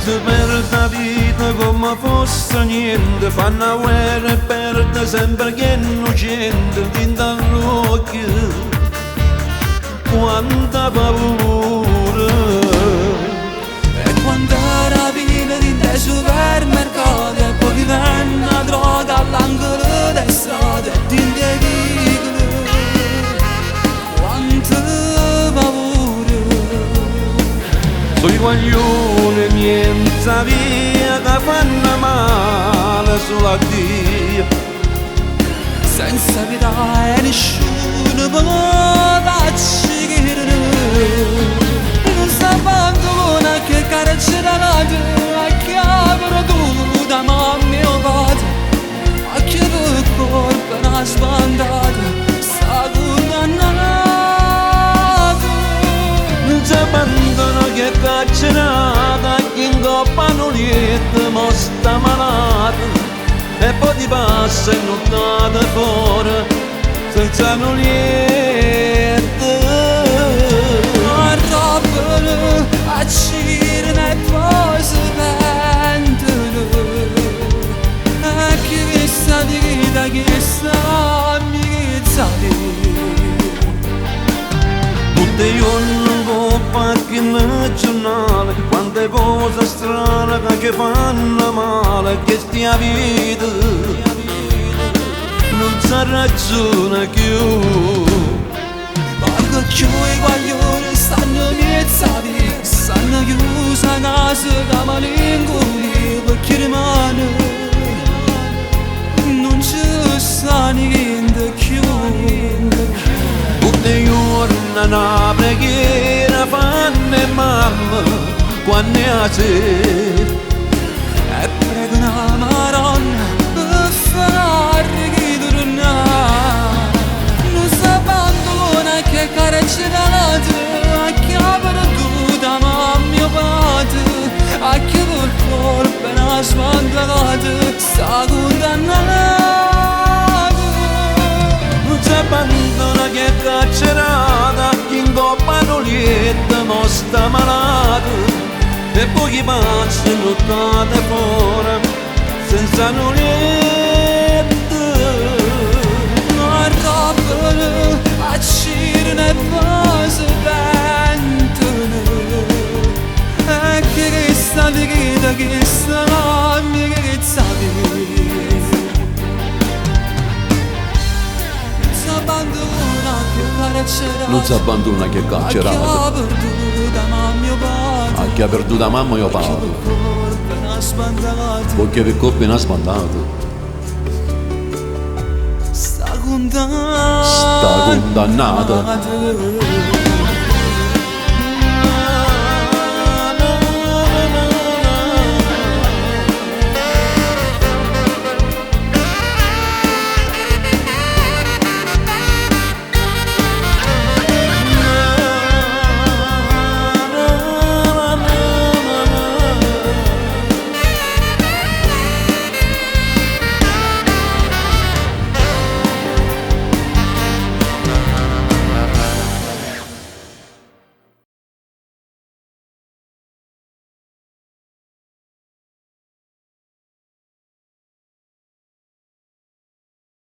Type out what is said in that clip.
si perde la vita come fosse niente, fanno la guerra e perde sempre chi è innocente, tinta all'occhio, quanta paura. E quando era vita di te supermercati, e poi divenne una droga all'angolo delle strade, ti indietro, quanta paura. Sui guaglioni niente via che fanno male solo a Dio, senza pietà e nessuno può darci chiedere. Non si abbandona che carcerate, a chi ha perduto mamma e padre, a chi per colpa una sbandata sta condannato. non si abbandona che carcerata, a chi in coppa non lieta ma sta malato, e poi ti passa in nottata fuori senza nulla. Arrobbano a cirne e poi si pentono, e chi sta di vita, chi sta amicizza di. Tutti i giorni coppa che nel giornale, quante cose strane che fanno male, che stia vita non si ragiona più. Quando più i guaglioni stanno miezzati, stanno chiusi a casa da malinconia, perché rimane non ci sta niente più. Tutti i giorni una preghiera fanno e mamma quando è a sera, E prego una Madonna per fare chi tornare. Non si abbandona che carcerate, a chi ha perduto mamma e padre, a chi per colpa una sbandata sta condannato. non si abbandona che è carcerata, chi in coppa non lieta ma sta malato, e poi chi passa in nottata fuori senza nulla. Arrobbano a cirne e poi si pentono, e che sta di vita, che sta amicizza di. Non si abbandona che è carcerato, a chi ha perduto mamma e padre, a chi ha perduto mamma e padre, perché per colpa non ha sbandato, sta sta condannata.